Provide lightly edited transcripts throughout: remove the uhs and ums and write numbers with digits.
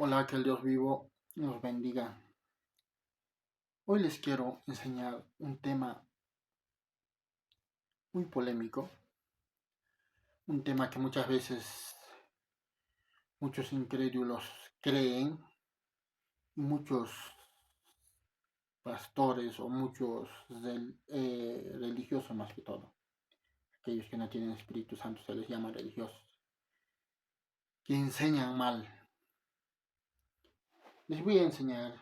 Hola, que el Dios vivo nos bendiga. Hoy les quiero enseñar un tema muy polémico, un tema que muchas veces muchos incrédulos creen y muchos pastores o muchos religiosos más que todo, aquellos que no tienen Espíritu Santo se les llama religiosos, que enseñan mal. Les voy a enseñar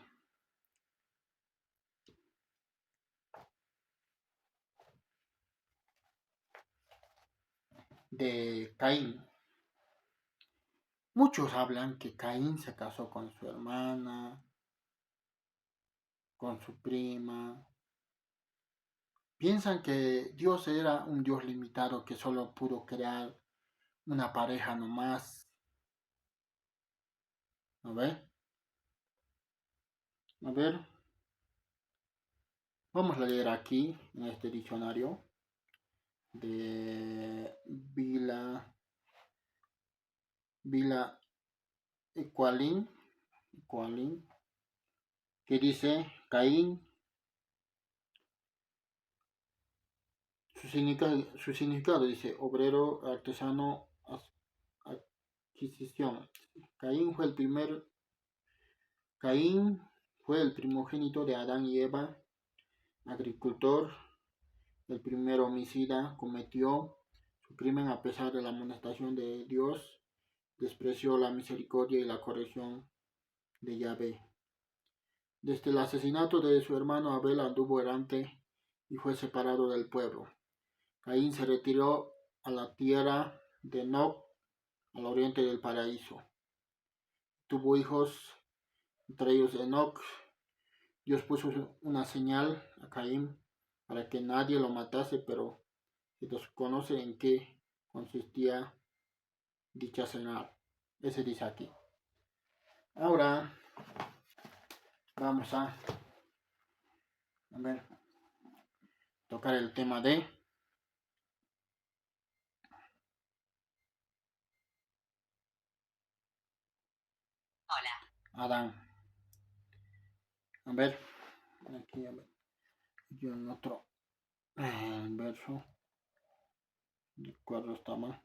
de Caín. Muchos hablan que Caín se casó con su hermana, con su prima. Piensan que Dios era un Dios limitado que solo pudo crear una pareja nomás. A ver, a ver, vamos a leer aquí en este diccionario de Vila Equalin, que dice Caín. Su significado dice obrero, artesano, adquisición. Caín fue el primogénito de Adán y Eva, agricultor. El primer homicida cometió su crimen a pesar de la amonestación de Dios, despreció la misericordia y la corrección de Yahvé. Desde el asesinato de su hermano Abel anduvo errante y fue separado del pueblo. Caín se retiró a la tierra de Noc, al oriente del paraíso. Tuvo hijos, entre ellos Enoc. Dios puso una señal a Caín para que nadie lo matase, pero se desconoce en qué consistía dicha señal. Ese dice aquí. Ahora vamos a ver, tocar el tema de Adán. A ver, aquí yo en otro verso, de acuerdo está mal.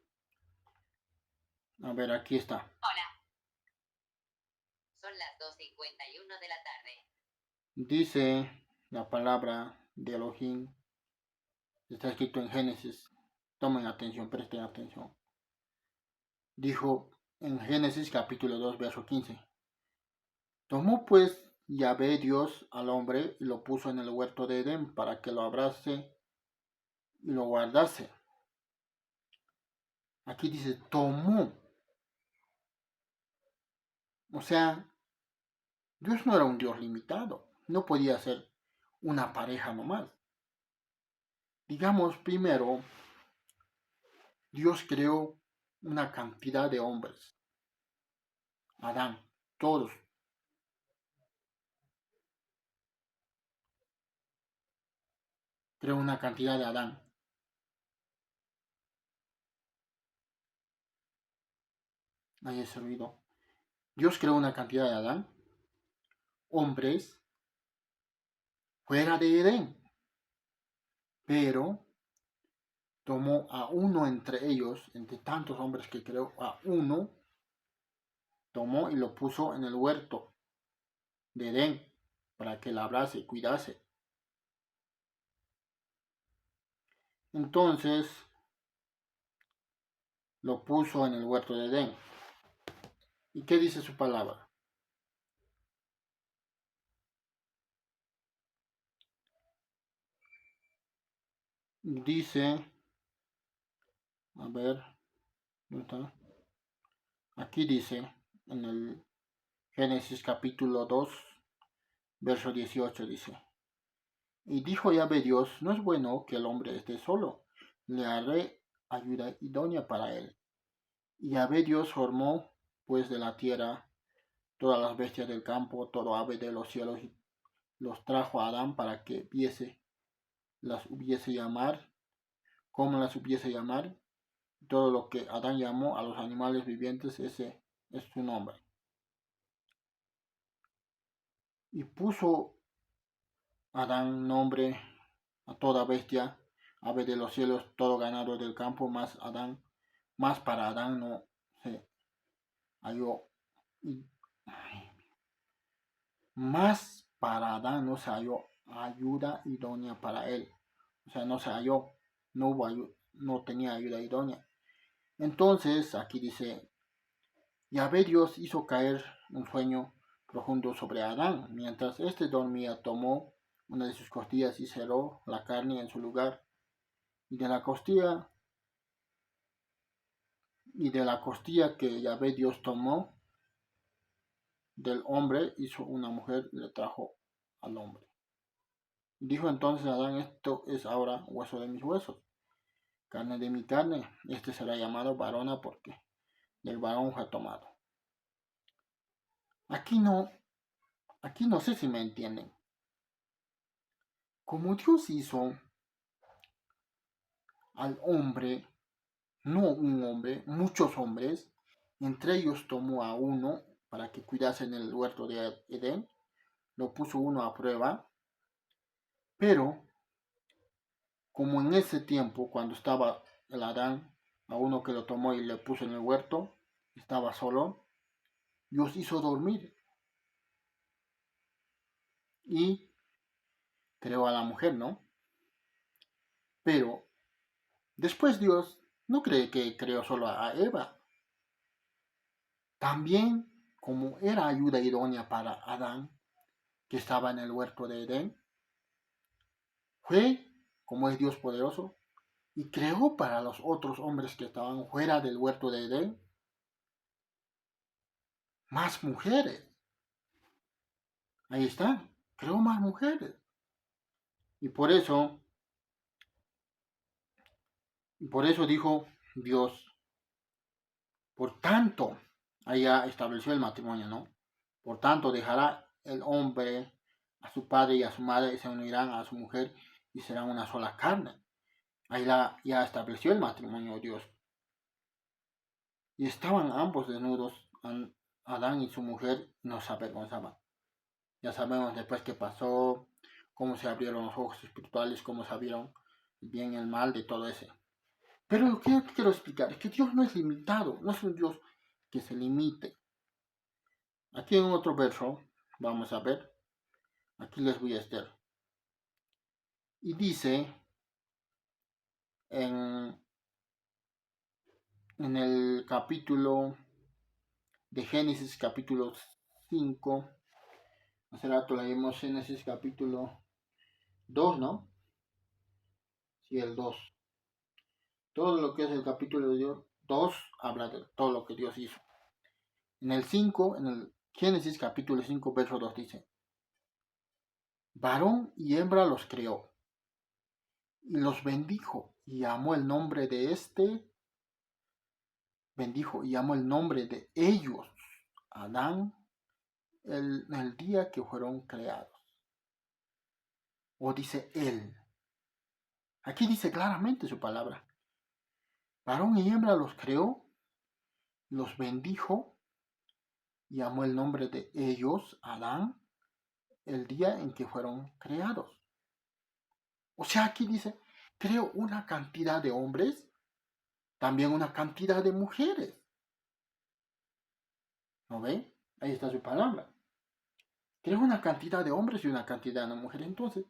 A ver, aquí está. Hola. Son las 2:51 de la tarde. Dice la palabra de Elohim. Está escrito en Génesis. Tomen atención, presten atención. Dijo en Génesis capítulo 2, verso 15. Tomó pues Yahvé Dios al hombre y lo puso en el huerto de Edén para que lo abrase y lo guardase. Aquí dice tomó. O sea, Dios no era un Dios limitado. No podía ser una pareja nomás. Digamos, primero, Dios creó una cantidad de hombres. Adán, todos. Creó una cantidad de Adán. Ahí es el ruido. Dios creó una cantidad de Adán, hombres, fuera de Edén. Pero tomó a uno entre ellos, entre tantos hombres que creó, a uno, tomó y lo puso en el huerto de Edén para que labrase y cuidase. Entonces lo puso en el huerto de Edén. ¿Y qué dice su palabra? Dice, a ver, ¿dónde está? Aquí dice, en el Génesis capítulo 2, verso 18 dice, y dijo Yahvé Dios, no es bueno que el hombre esté solo, le haré ayuda idónea para él. Y Yahvé Dios formó pues de la tierra todas las bestias del campo, todo ave de los cielos, y los trajo a Adán para que las hubiese llamar, como las hubiese llamar. Todo lo que Adán llamó a los animales vivientes, ese es su nombre. Y puso Adán nombre a toda bestia, ave de los cielos, todo ganado del campo, más para Adán no se halló, más para Adán no se halló ayuda idónea para él. O sea, no se halló, no tenía ayuda idónea. Entonces, aquí dice, Yahvé Dios hizo caer un sueño profundo sobre Adán. Mientras éste dormía, tomó una de sus costillas y cerró la carne en su lugar. Y de la costilla que Yahvé Dios tomó del hombre, hizo una mujer y le trajo al hombre. Dijo entonces Adán, esto es ahora hueso de mis huesos, carne de mi carne. Este será llamado varona porque del varón fue tomado. Aquí no sé si me entienden. Como Dios hizo al hombre, no un hombre, muchos hombres, entre ellos tomó a uno para que cuidase en el huerto de Edén, lo puso uno a prueba, pero como en ese tiempo, cuando estaba el Adán, a uno que lo tomó y le puso en el huerto, estaba solo, Dios hizo dormir y creó a la mujer, ¿no? Pero después Dios no cree que creó solo a Eva. También, como era ayuda idónea para Adán, que estaba en el huerto de Edén, fue, como es Dios poderoso, y creó para los otros hombres que estaban fuera del huerto de Edén más mujeres. Ahí está, creó más mujeres. Y por eso dijo Dios, por tanto, allá estableció el matrimonio, ¿no? Por tanto, dejará el hombre a su padre y a su madre y se unirán a su mujer y serán una sola carne. Ahí ya estableció el matrimonio Dios. Y estaban ambos desnudos, Adán y su mujer, no se avergonzaban. Ya sabemos después qué pasó, cómo se abrieron los ojos espirituales, cómo sabieron el bien y el mal de todo ese. Pero lo que yo quiero explicar es que Dios no es limitado, no es un Dios que se limite. Aquí en otro verso, vamos a ver, aquí les voy a estar. Y dice en el capítulo de Génesis, capítulo 5, hace rato leímos Génesis capítulo 2, ¿no? Sí, el 2. Todo lo que es el capítulo de Dios 2 habla de todo lo que Dios hizo. En el 5, en el Génesis capítulo 5, verso 2 dice, varón y hembra los creó, y los bendijo, y amó el nombre de bendijo y amó el nombre de ellos, Adán, el día que fueron creados. O dice él. Aquí dice claramente su palabra. Varón y hembra los creó, los bendijo y amó el nombre de ellos, Adán, el día en que fueron creados. O sea, aquí dice, creó una cantidad de hombres, también una cantidad de mujeres. ¿No ve? Ahí está su palabra. Creó una cantidad de hombres y una cantidad de mujeres. Entonces,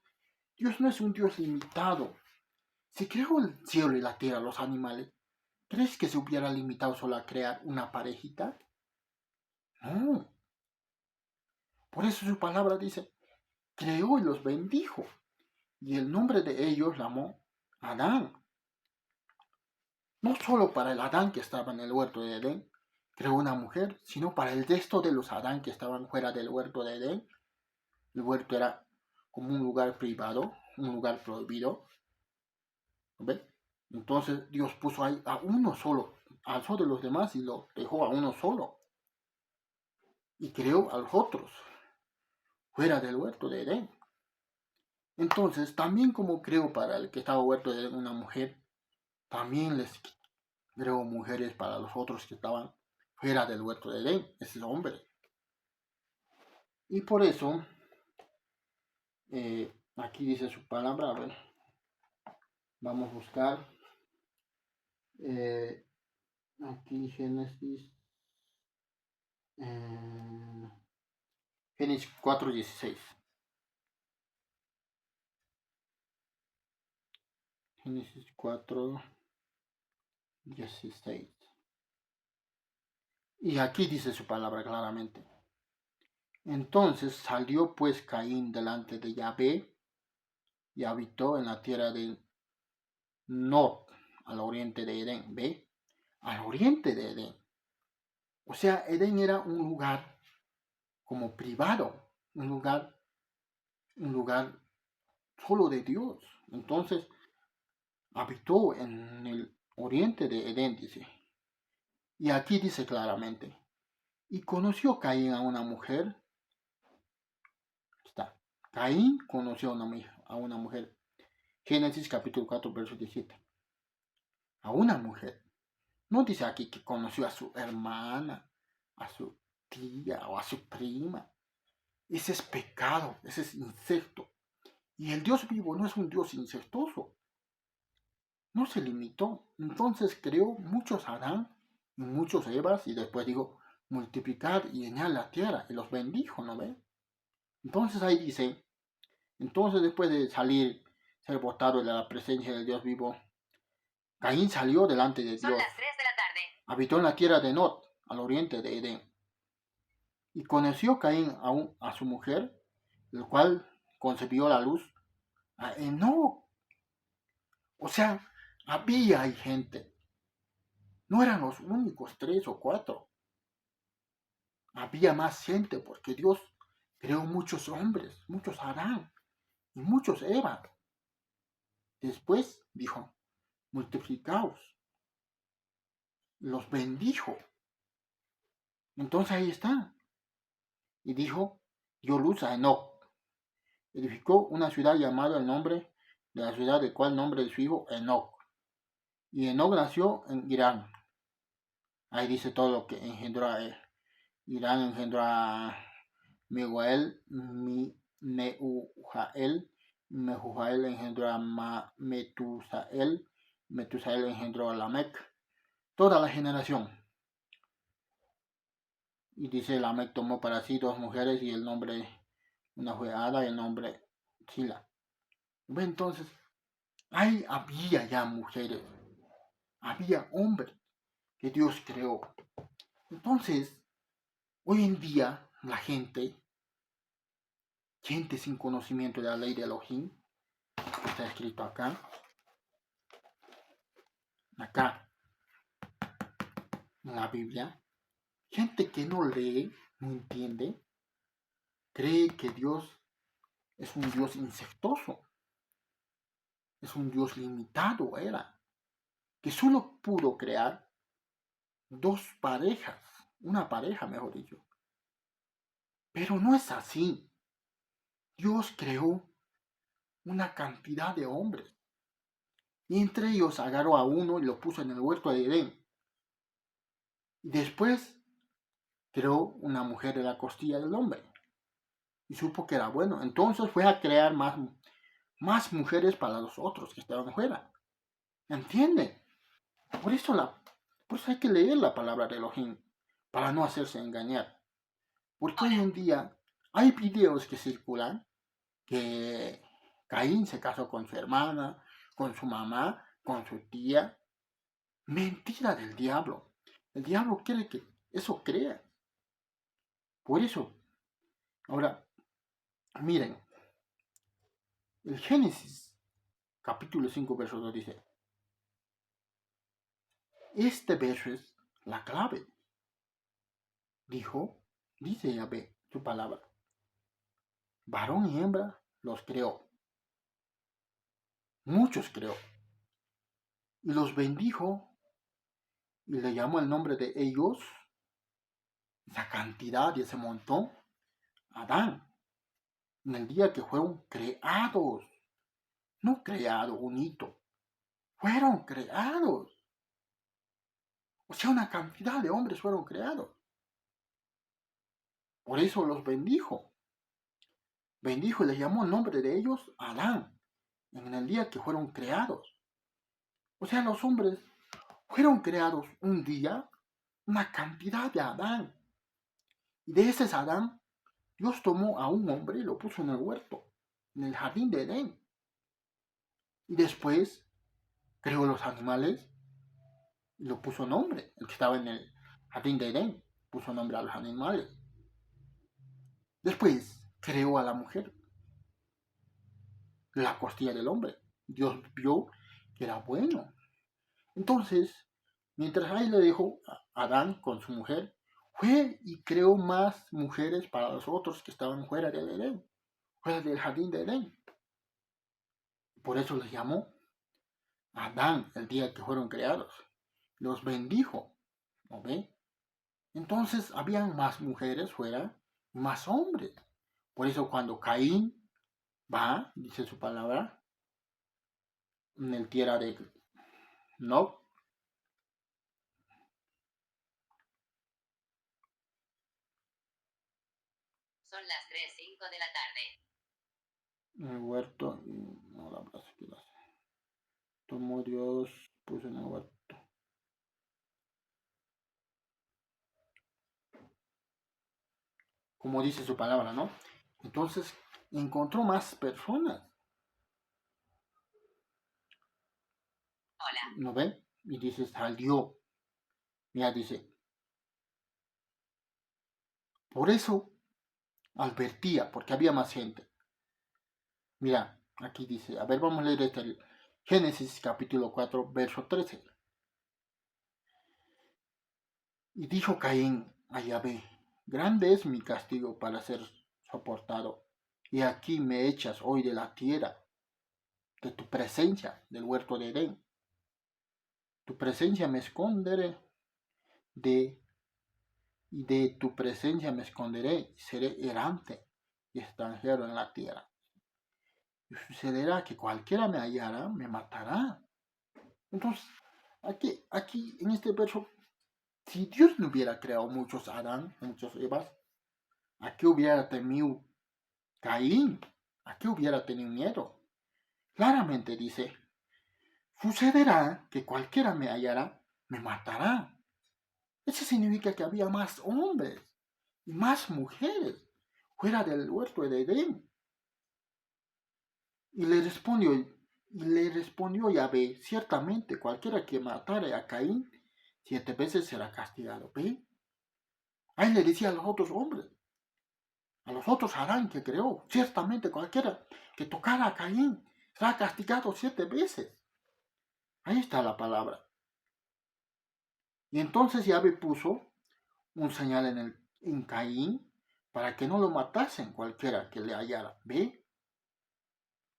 Dios no es un Dios limitado. Si creó el cielo y la tierra, los animales, ¿crees que se hubiera limitado solo a crear una parejita? No. Por eso su palabra dice, creó y los bendijo. Y el nombre de ellos llamó Adán. No solo para el Adán que estaba en el huerto de Edén, creó una mujer, sino para el resto de los Adán que estaban fuera del huerto de Edén. El huerto era como un lugar privado, un lugar prohibido. ¿Ve? Entonces Dios puso ahí a uno solo, alzó de los demás y lo dejó a uno solo. Y creó a los otros, fuera del huerto de Edén. Entonces, también como creó para el que estaba huerto de Edén una mujer, también les creó mujeres para los otros que estaban fuera del huerto de Edén, ese hombre. Y por eso Aquí dice su palabra, a ver, vamos a buscar. Aquí eh, Génesis 4:16. Génesis 4:16. Y aquí dice su palabra claramente. Entonces salió pues Caín delante de Yahvé y habitó en la tierra de Nod, al oriente de Edén. ¿Ve? Al oriente de Edén. O sea, Edén era un lugar como privado, un lugar solo de Dios. Entonces habitó en el oriente de Edén, dice. Y aquí dice claramente, y conoció Caín a una mujer. Está. Caín conoció a una mujer. Génesis capítulo 4, verso 17. A una mujer. No dice aquí que conoció a su hermana, a su tía o a su prima. Ese es pecado, ese es incesto. Y el Dios vivo no es un Dios incestuoso. No se limitó. Entonces creó muchos Adán y muchos Evas y después digo, multiplicar y llenar la tierra y los bendijo, ¿no ve? Entonces ahí dice, entonces después de ser botado de la presencia del Dios vivo, Caín salió delante de Dios. Son las 3 de la tarde. Habitó en la tierra de Nod, al oriente de Edén. Y conoció Caín a su mujer, el cual concebió la luz a Enoc. O sea, hay gente. No eran los únicos 3 o 4. Había más gente porque Dios creó muchos hombres, muchos Adán y muchos Eva. Después dijo, multiplicaos. Los bendijo. Entonces ahí está. Y dijo, dio luz a Enoc. Edificó una ciudad llamada el nombre de la ciudad de cual nombre de su hijo Enoc. Y Enoc nació en Irán. Ahí dice todo lo que engendró a él. Irán engendró a Mehujael, Mehujael engendró a Metusael, Metusael engendró a Lamec. Toda la generación. Y dice, Lamec tomó para sí 2 mujeres y el nombre, una fue Ada y el nombre Sila. Entonces, había ya mujeres, había hombres que Dios creó. Entonces, hoy en día, la gente sin conocimiento de la ley de Elohim, está escrito acá, en la Biblia, gente que no lee, no entiende, cree que Dios es un Dios incestuoso, es un Dios limitado, que solo pudo crear 2 parejas, una pareja, mejor dicho. Pero no es así. Dios creó una cantidad de hombres. Y entre ellos agarró a uno y lo puso en el huerto de Edén. Y después creó una mujer de la costilla del hombre. Y supo que era bueno. Entonces fue a crear más mujeres para los otros que estaban afuera. ¿Entienden? Por eso hay que leer la palabra de Elohim. Para no hacerse engañar. Porque hoy en día hay videos que circulan que Caín se casó con su hermana, con su mamá, con su tía. Mentira del diablo. El diablo quiere que eso crea. Por eso, ahora, miren, el Génesis, capítulo 5, verso 2 dice, este verso es la clave. Dice Yahvé, su palabra, varón y hembra los creó. Muchos creó. Y los bendijo y le llamó el nombre de ellos, esa cantidad y ese montón, Adán, en el día que fueron creados. No creado un hito, fueron creados. O sea, una cantidad de hombres fueron creados. Por eso los bendijo. bendijo y les llamó el nombre de ellos Adán, en el día que fueron creados. O sea, los hombres fueron creados un día, una cantidad de Adán. Y de ese Adán, Dios tomó a un hombre y lo puso en el huerto, en el jardín de Edén. Y después creó los animales y lo puso nombre. El que estaba en el jardín de Edén puso nombre a los animales. Después creó a la mujer, la costilla del hombre. Dios vio que era bueno. Entonces, mientras ahí le dejó a Adán con su mujer, fue y creó más mujeres para los otros que estaban fuera del Edén, fuera del jardín de Edén. Por eso les llamó Adán el día que fueron creados. Los bendijo, ¿no ve? Entonces habían más mujeres fuera y más hombres. Por eso cuando Caín va, dice su palabra, en el tierra de No, Son las 3:05 de la tarde. en el huerto, no la abrazo que las tomó Dios, puso en el huerto. Como dice su palabra, ¿no? Entonces encontró más personas. Hola. ¿No ven? Y dice, salió. Mira, dice, por eso advertía, porque había más gente. Mira, aquí dice, a ver, vamos a leer este Génesis capítulo 4, verso 13. Y dijo Caín a Yahvé, grande es mi castigo para ser soportado, y aquí me echas hoy de la tierra, de tu presencia, del huerto de Edén. Tu presencia me esconderé y de tu presencia me esconderé, y seré errante y extranjero en la tierra. Y sucederá que cualquiera me hallara, me matará. Entonces, aquí en este verso, si Dios no hubiera creado muchos Adán, muchos Evas, ¿a qué hubiera temido Caín? ¿A qué hubiera tenido miedo? Claramente dice, sucederá que cualquiera me hallará, me matará. Eso significa que había más hombres y más mujeres fuera del huerto de Edén. Y le respondió Yahvé, ciertamente cualquiera que matare a Caín 7 veces será castigado. ¿Ve? Ahí le decía a los otros hombres, a los otros Adán que creó, ciertamente cualquiera que tocara a Caín será castigado 7 veces. Ahí está la palabra. Y entonces Yahvé puso un señal en Caín para que no lo matasen cualquiera que le hallara. ¿Ve?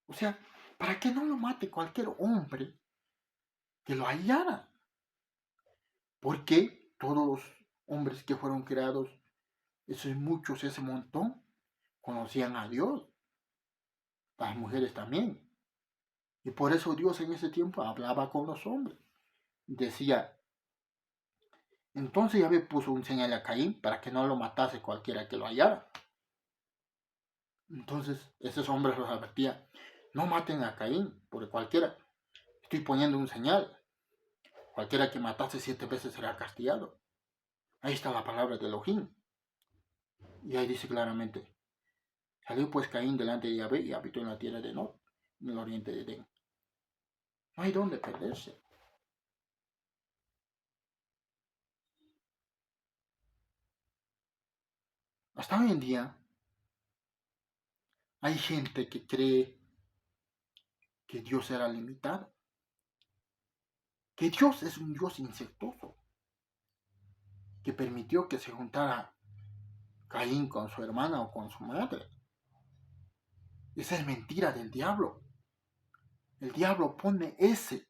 O sea, para que no lo mate cualquier hombre que lo hallara. Porque todos los hombres que fueron creados, esos muchos, ese montón, conocían a Dios. Las mujeres también. Y por eso Dios en ese tiempo hablaba con los hombres. Decía, entonces Yahvé puso un señal a Caín para que no lo matase cualquiera que lo hallara. Entonces esos hombres los advertían, no maten a Caín, porque cualquiera, estoy poniendo un señal. Cualquiera que matase 7 veces será castigado. Ahí está la palabra de Elohim. Y ahí dice claramente, salió pues Caín delante de Yahvé y habitó en la tierra de Nod, en el oriente de Edén. No hay dónde perderse. Hasta hoy en día hay gente que cree que Dios era limitado, que Dios es un Dios insectoso, que permitió que se juntara Caín con su hermana o con su madre. Esa es mentira del diablo. El diablo pone ese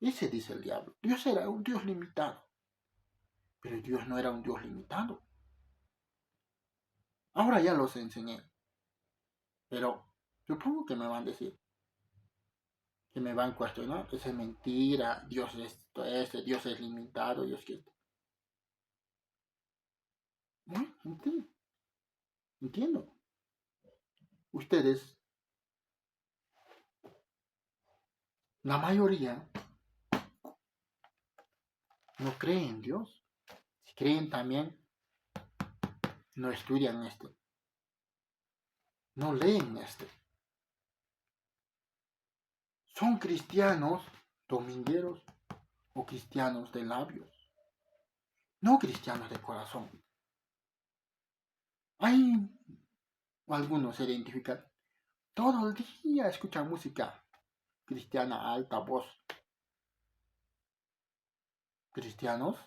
dice el diablo. Dios era un Dios limitado, pero Dios no era un Dios limitado. Ahora ya los enseñé, pero supongo que me van a decir, que me van a cuestionar, esa es mentira, Dios es esto, Dios es limitado, Dios que... Bueno, entiendo. ustedes, la mayoría, no creen en Dios. Si creen también, no estudian no leen Son cristianos domingueros o cristianos de labios, no cristianos de corazón. Hay algunos se identifican, todo el día escuchan música cristiana a alta voz. Cristianos,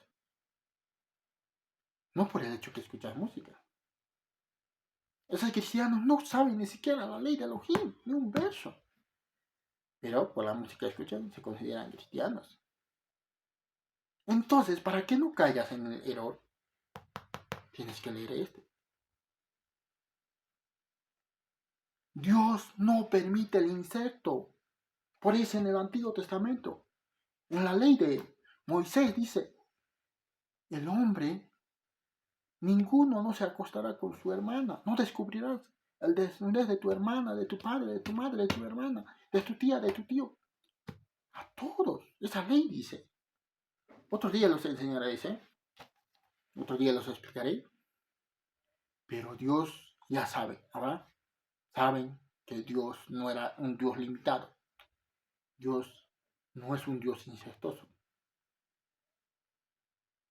no por el hecho que escuchan música. Esos cristianos no saben ni siquiera la ley de Elohim, ni un verso. Pero por la música que escuchan se consideran cristianos. Entonces, para que no caigas en el error, tienes que leer Dios no permite el insecto. Por eso en el Antiguo Testamento, en la ley de Moisés dice, el hombre, ninguno no se acostará con su hermana, no descubrirás el desnudez de tu hermana, de tu padre, de tu madre, de tu hermana, de tu tía, de tu tío. A todos, esa ley dice. Otro día los enseñaré, otro día los explicaré. Pero Dios ya sabe, ¿verdad? Saben que Dios no era un Dios limitado. Dios no es un Dios incestuoso.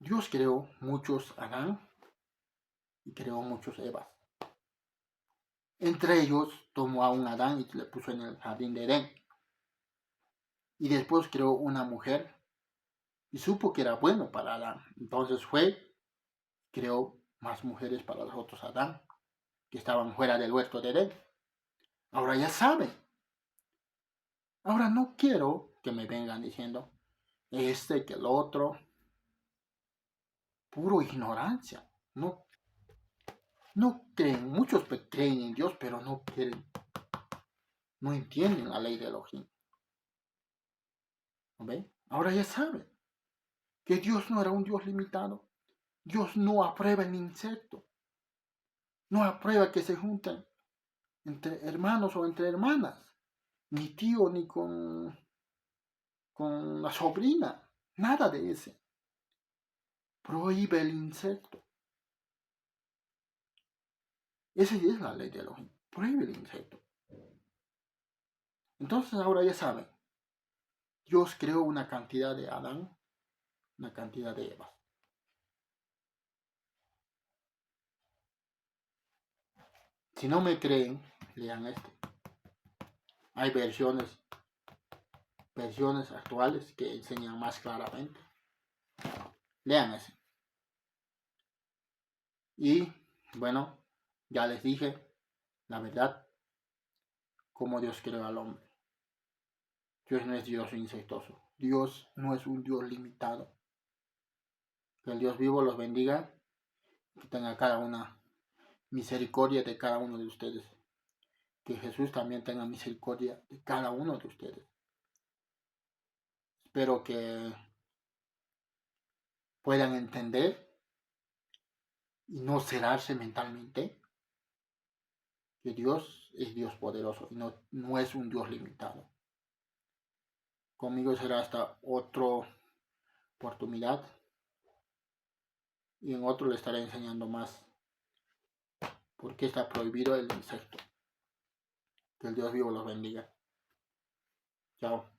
Dios creó muchos Adán y creó muchos Evas. Entre ellos tomó a un Adán y le puso en el jardín de Edén. Y después creó una mujer y supo que era bueno para Adán. Entonces creó más mujeres para los otros Adán que estaban fuera del huerto de Edén. Ahora ya saben. Ahora no quiero que me vengan diciendo que el otro. Puro ignorancia. No creen, muchos creen en Dios, pero no quieren. No entienden la ley de Elohim. ¿No ven? Ahora ya saben que Dios no era un Dios limitado. Dios no aprueba el insecto. No aprueba que se junten entre hermanos o entre hermanas. Ni tío ni con la sobrina. Nada de ese. Prohíbe el insecto. Esa es la ley de Elohim. Prohíbe el insecto. Entonces ahora ya saben. Dios creó una cantidad de Adán, una cantidad de Eva. Si no me creen, lean Hay versiones actuales que enseñan más claramente. Lean ese. Y bueno, ya les dije la verdad, cómo Dios creó al hombre. Dios no es Dios incestuoso. Dios no es un Dios limitado. Que el Dios vivo los bendiga. Que tenga cada una misericordia de cada uno de ustedes. Que Jesús también tenga misericordia de cada uno de ustedes. Espero que puedan entender y no cerrarse mentalmente que Dios es Dios poderoso y no es un Dios limitado. Conmigo será hasta otra oportunidad y en otro le estaré enseñando más por qué está prohibido el insecto. Que el Dios vivo los bendiga. Chao.